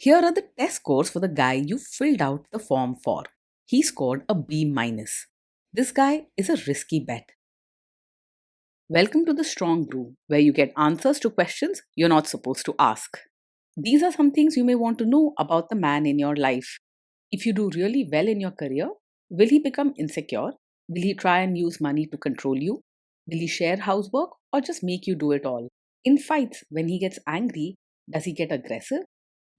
Here are the test scores for the guy you filled out the form for. He scored a B minus. This guy is a risky bet. Welcome to the Strong Brew, where you get answers to questions you're not supposed to ask. These are some things you may want to know about the man in your life. If you do really well in your career, will he become insecure? Will he try and use money to control you? Will he share housework or just make you do it all? In fights, when he gets angry, does he get aggressive?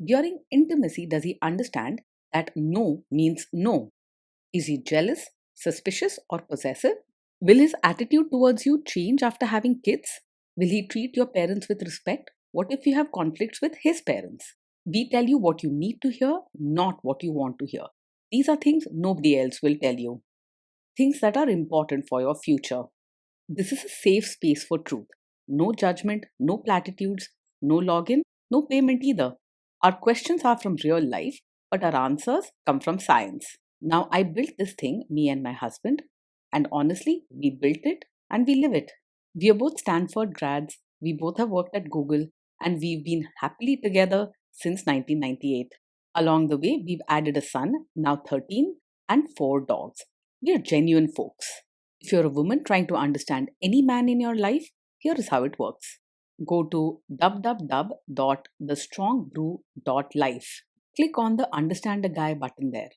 During intimacy, does he understand that no means no? Is he jealous, suspicious, or possessive? Will his attitude towards you change after having kids? Will he treat your parents with respect? What if you have conflicts with his parents? We tell you what you need to hear, not what you want to hear. These are things nobody else will tell you. Things that are important for your future. This is a safe space for truth. No judgment, no platitudes, no login, no payment either. Our questions are from real life, but our answers come from science. Now, I built this thing, me and my husband, and honestly, we built it and we live it. We are both Stanford grads, we both have worked at Google, and we've been happily together since 1998. Along the way, we've added a son, now 13, and 4 dogs. We are genuine folks. If you're a woman trying to understand any man in your life, here is how it works. Go to www.thestrongbrew.life. Click on the Understand a Guy button there.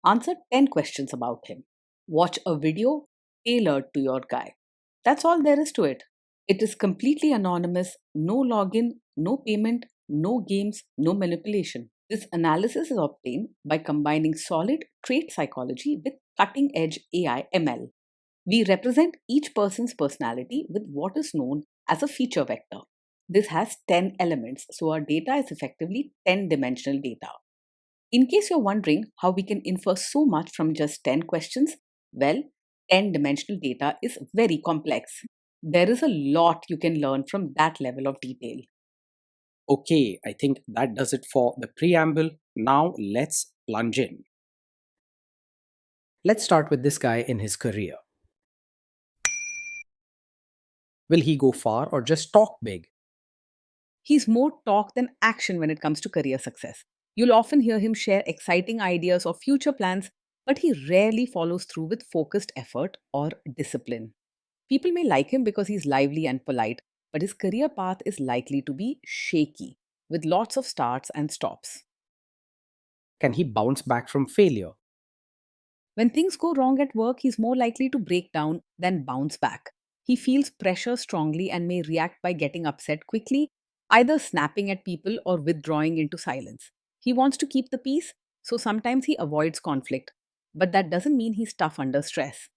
Answer 10 questions about him. Watch a video tailored to your guy. That's all there is to it. It is completely anonymous, no login, no payment, no games, no manipulation. This analysis is obtained by combining solid trait psychology with cutting edge AI ML. We represent each person's personality with what is known as a feature vector. This has 10 elements, so our data is effectively 10 dimensional data. In case you're wondering how we can infer so much from just 10 questions, well, 10 dimensional data is very complex. There is a lot you can learn from that level of detail. Okay, I think that does it for the preamble. Now let's plunge in. Let's start with this guy in his career. Will he go far or just talk big? He's more talk than action when it comes to career success. You'll often hear him share exciting ideas or future plans, but he rarely follows through with focused effort or discipline. People may like him because he's lively and polite, but his career path is likely to be shaky, with lots of starts and stops. Can he bounce back from failure? When things go wrong at work, he's more likely to break down than bounce back. He feels pressure strongly and may react by getting upset quickly, either snapping at people or withdrawing into silence. He wants to keep the peace, so sometimes he avoids conflict. But that doesn't mean he's tough under stress.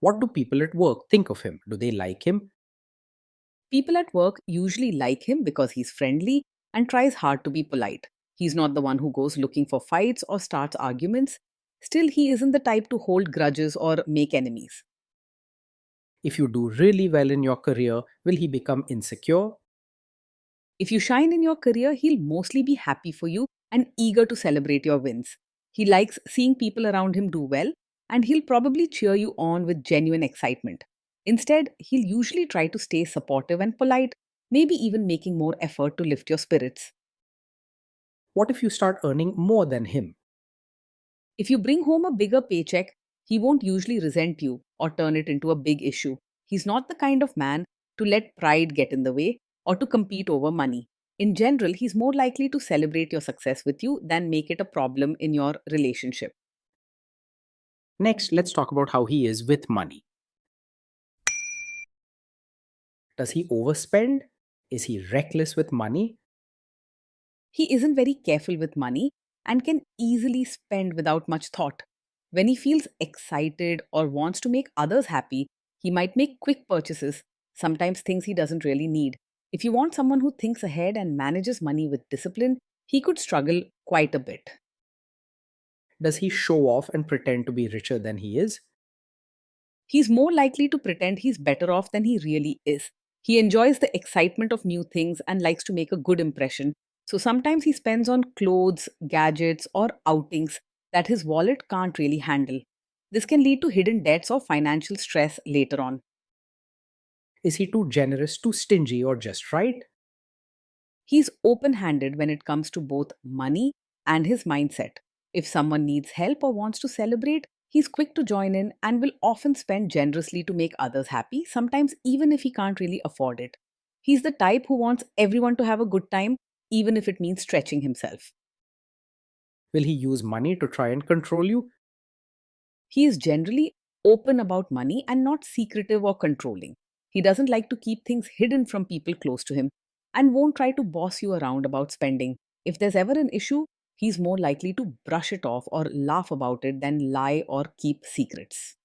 What do people at work think of him? Do they like him? People at work usually like him because he's friendly and tries hard to be polite. He's not the one who goes looking for fights or starts arguments. Still, he isn't the type to hold grudges or make enemies. If you do really well in your career, will he become insecure? If you shine in your career, he'll mostly be happy for you and eager to celebrate your wins. He likes seeing people around him do well, and he'll probably cheer you on with genuine excitement. Instead, he'll usually try to stay supportive and polite, maybe even making more effort to lift your spirits. What if you start earning more than him? If you bring home a bigger paycheck, he won't usually resent you or turn it into a big issue. He's not the kind of man to let pride get in the way or to compete over money. In general, he's more likely to celebrate your success with you than make it a problem in your relationship. Next, let's talk about how he is with money. Does he overspend? Is he reckless with money? He isn't very careful with money and can easily spend without much thought. When he feels excited or wants to make others happy, he might make quick purchases, sometimes things he doesn't really need. If you want someone who thinks ahead and manages money with discipline, he could struggle quite a bit. Does he show off and pretend to be richer than he is? He's more likely to pretend he's better off than he really is. He enjoys the excitement of new things and likes to make a good impression. So sometimes he spends on clothes, gadgets, or outings that his wallet can't really handle. This can lead to hidden debts or financial stress later on. Is he too generous, too stingy, or just right? He's open handed when it comes to both money and his mindset. If someone needs help or wants to celebrate, he's quick to join in and will often spend generously to make others happy, sometimes even if he can't really afford it. He's the type who wants everyone to have a good time, even if it means stretching himself. Will he use money to try and control you? He is generally open about money and not secretive or controlling. He doesn't like to keep things hidden from people close to him and won't try to boss you around about spending. If there's ever an issue, he's more likely to brush it off or laugh about it than lie or keep secrets.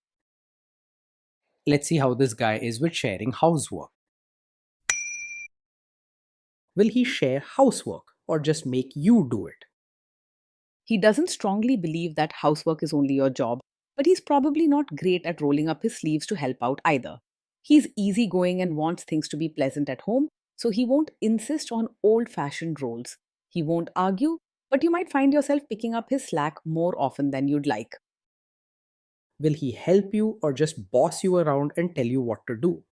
Let's see how this guy is with sharing housework. Will he share housework or just make you do it? He doesn't strongly believe that housework is only your job, but he's probably not great at rolling up his sleeves to help out either. He's easygoing and wants things to be pleasant at home, so he won't insist on old fashioned roles. He won't argue, but you might find yourself picking up his slack more often than you'd like. Will he help you or just boss you around and tell you what to do?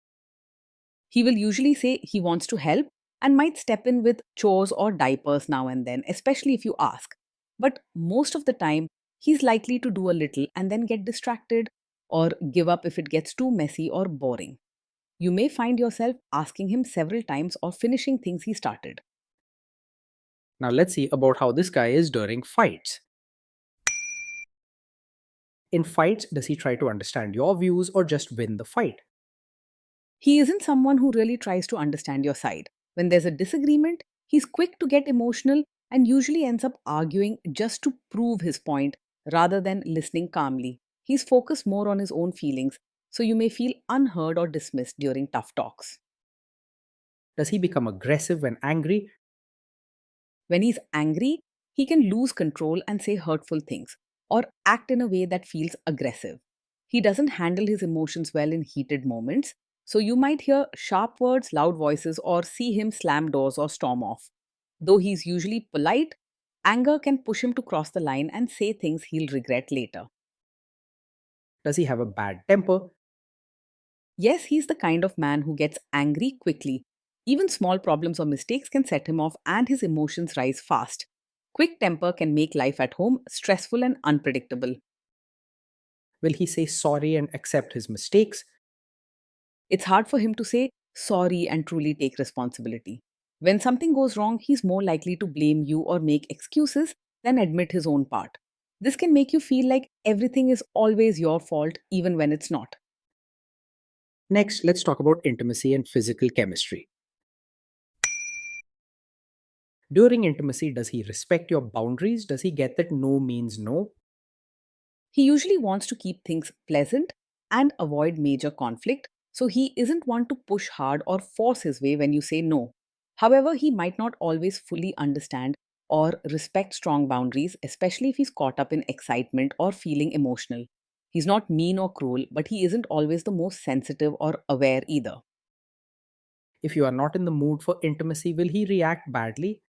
He will usually say he wants to help and might step in with chores or diapers now and then, especially if you ask. But most of the time, he's likely to do a little and then get distracted or give up if it gets too messy or boring. You may find yourself asking him several times or finishing things he started. Now let's see about how this guy is during fights. In fights, does he try to understand your views or just win the fight? He isn't someone who really tries to understand your side. When there's a disagreement, he's quick to get emotional and usually ends up arguing just to prove his point rather than listening calmly. He's focused more on his own feelings, so you may feel unheard or dismissed during tough talks. Does he become aggressive when angry? When he's angry, he can lose control and say hurtful things or act in a way that feels aggressive. He doesn't handle his emotions well in heated moments, so you might hear sharp words, loud voices, or see him slam doors or storm off. Though he's usually polite, anger can push him to cross the line and say things he'll regret later. Does he have a bad temper? Yes, he's the kind of man who gets angry quickly. Even small problems or mistakes can set him off, and his emotions rise fast. Quick temper can make life at home stressful and unpredictable. Will he say sorry and accept his mistakes? It's hard for him to say sorry and truly take responsibility. When something goes wrong, he's more likely to blame you or make excuses than admit his own part. This can make you feel like everything is always your fault, even when it's not. Next, let's talk about intimacy and physical chemistry. During intimacy, does he respect your boundaries? Does he get that no means no? He usually wants to keep things pleasant and avoid major conflict, so he isn't one to push hard or force his way when you say no. However, he might not always fully understand or respect strong boundaries, especially if he's caught up in excitement or feeling emotional. He's not mean or cruel, but he isn't always the most sensitive or aware either. If you are not in the mood for intimacy, will he react badly?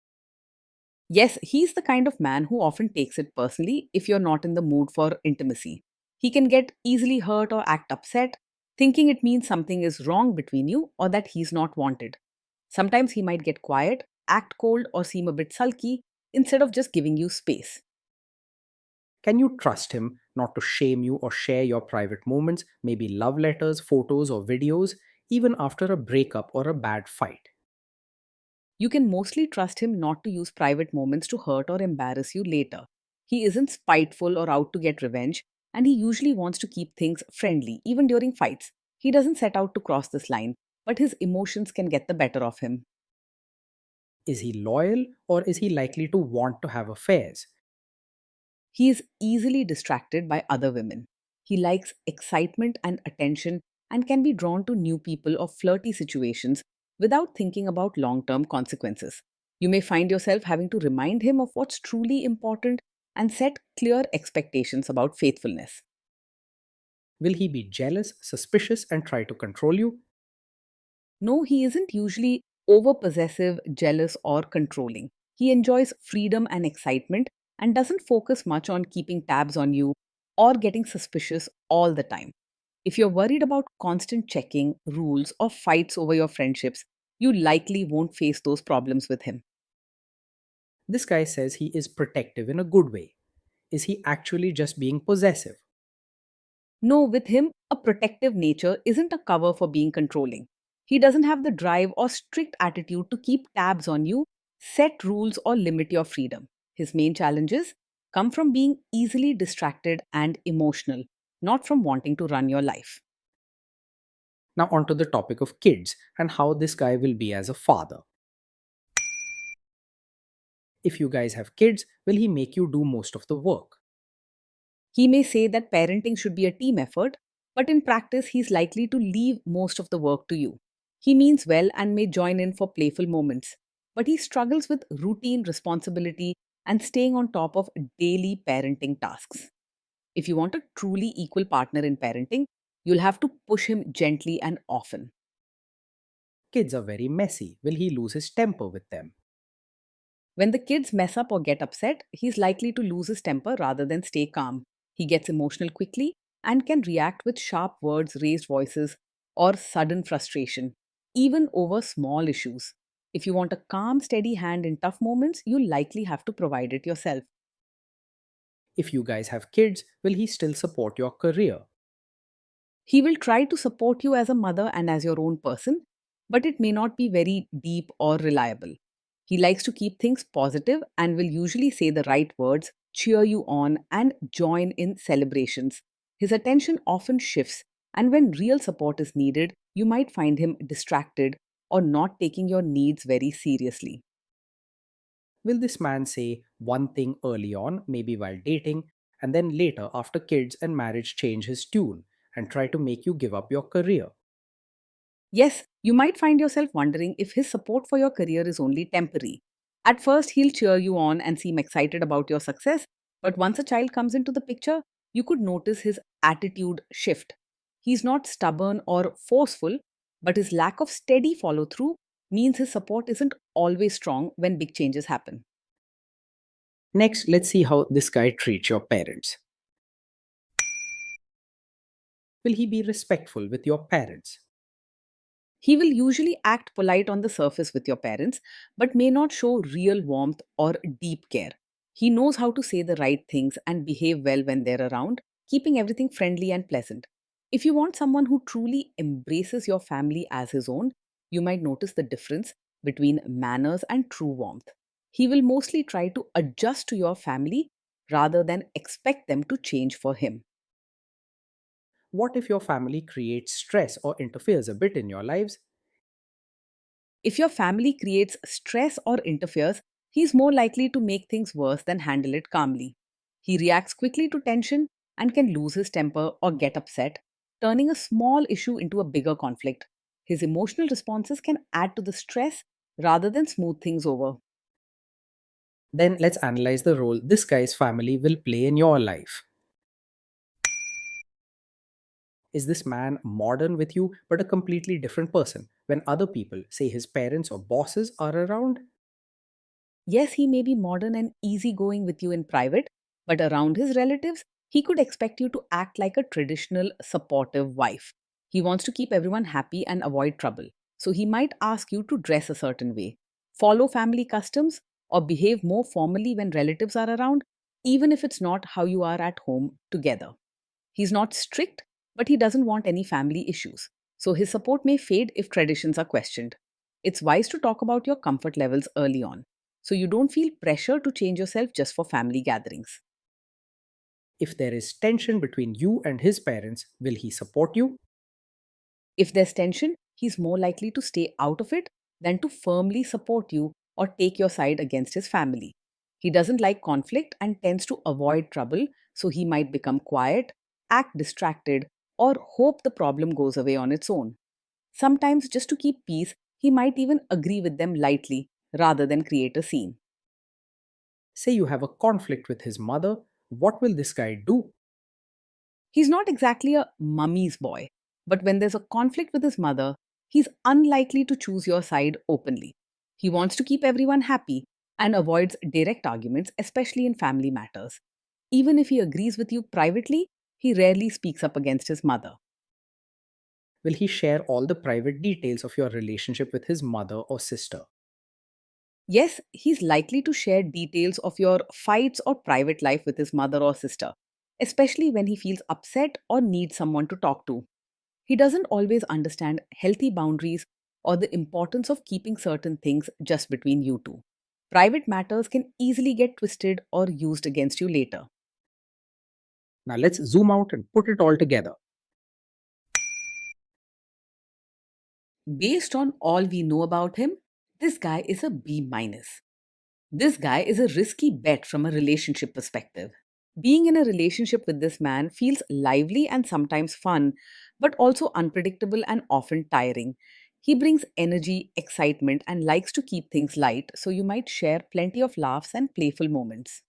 Yes, he's the kind of man who often takes it personally if you're not in the mood for intimacy. He can get easily hurt or act upset, thinking it means something is wrong between you or that he's not wanted. Sometimes he might get quiet, act cold, or seem a bit sulky instead of just giving you space. Can you trust him not to shame you or share your private moments, maybe love letters, photos, or videos, even after a breakup or a bad fight? You can mostly trust him not to use private moments to hurt or embarrass you later. He isn't spiteful or out to get revenge, and he usually wants to keep things friendly, even during fights. He doesn't set out to cross this line, but his emotions can get the better of him. Is he loyal or is he likely to want to have affairs? He is easily distracted by other women. He likes excitement and attention and can be drawn to new people or flirty situations without thinking about long term consequences. You may find yourself having to remind him of what's truly important and set clear expectations about faithfulness. Will he be jealous, suspicious, and try to control you? No, he isn't usually over possessive, jealous, or controlling. He enjoys freedom and excitement and doesn't focus much on keeping tabs on you or getting suspicious all the time. If you're worried about constant checking, rules, or fights over your friendships, you likely won't face those problems with him. This guy says he is protective in a good way. Is he actually just being possessive? No, with him, a protective nature isn't a cover for being controlling. He doesn't have the drive or strict attitude to keep tabs on you, set rules, or limit your freedom. His main challenges come from being easily distracted and emotional, not from wanting to run your life. Now, onto the topic of kids and how this guy will be as a father. If you guys have kids, will he make you do most of the work? He may say that parenting should be a team effort, but in practice, he's likely to leave most of the work to you. He means well and may join in for playful moments, but he struggles with routine responsibility and staying on top of daily parenting tasks. If you want a truly equal partner in parenting, you'll have to push him gently and often. Kids are very messy. Will he lose his temper with them? When the kids mess up or get upset, he's likely to lose his temper rather than stay calm. He gets emotional quickly and can react with sharp words, raised voices, or sudden frustration, even over small issues. If you want a calm, steady hand in tough moments, you'll likely have to provide it yourself. If you guys have kids, will he still support your career? He will try to support you as a mother and as your own person, but it may not be very deep or reliable. He likes to keep things positive and will usually say the right words, cheer you on, and join in celebrations. His attention often shifts, and when real support is needed, you might find him distracted or not taking your needs very seriously. Will this man say one thing early on, maybe while dating, and then later, after kids and marriage, change his tune and try to make you give up your career? Yes, you might find yourself wondering if his support for your career is only temporary. At first, he'll cheer you on and seem excited about your success, but once a child comes into the picture, you could notice his attitude shift. He's not stubborn or forceful, but his lack of steady follow through means his support isn't always strong when big changes happen. Next, let's see how this guy treats your parents. Will he be respectful with your parents? He will usually act polite on the surface with your parents, but may not show real warmth or deep care. He knows how to say the right things and behave well when they're around, keeping everything friendly and pleasant. If you want someone who truly embraces your family as his own, you might notice the difference between manners and true warmth. He will mostly try to adjust to your family rather than expect them to change for him. What if your family creates stress or interferes a bit in your lives? If your family creates stress or interferes, he's more likely to make things worse than handle it calmly. He reacts quickly to tension and can lose his temper or get upset, turning a small issue into a bigger conflict. His emotional responses can add to the stress rather than smooth things over. Then let's analyze the role this guy's family will play in your life. Is this man modern with you but a completely different person when other people, say his parents or bosses, are around? Yes, he may be modern and easygoing with you in private, but around his relatives, he could expect you to act like a traditional, supportive wife. He wants to keep everyone happy and avoid trouble, so he might ask you to dress a certain way, follow family customs, or behave more formally when relatives are around, even if it's not how you are at home together. He's not strict, but he doesn't want any family issues. So his support may fade if traditions are questioned. It's wise to talk about your comfort levels early on so you don't feel pressure to change yourself just for family gatherings. If there is tension between you and his parents, will he support you? If there's tension, he's more likely to stay out of it than to firmly support you or take your side against his family. He doesn't like conflict and tends to avoid trouble, so he might become quiet, act distracted, or hope the problem goes away on its own. Sometimes, just to keep peace, he might even agree with them lightly rather than create a scene. Say you have a conflict with his mother, what will this guy do? He's not exactly a mummy's boy, but when there's a conflict with his mother, he's unlikely to choose your side openly. He wants to keep everyone happy and avoids direct arguments, especially in family matters. Even if he agrees with you privately, he rarely speaks up against his mother. Will he share all the private details of your relationship with his mother or sister? Yes, he's likely to share details of your fights or private life with his mother or sister, especially when he feels upset or needs someone to talk to. He doesn't always understand healthy boundaries or the importance of keeping certain things just between you two. Private matters can easily get twisted or used against you later. Now let's zoom out and put it all together. Based on all we know about him, this guy is a B minus. This guy is a risky bet from a relationship perspective. Being in a relationship with this man feels lively and sometimes fun, but also unpredictable and often tiring. He brings energy, excitement, and likes to keep things light, so you might share plenty of laughs and playful moments.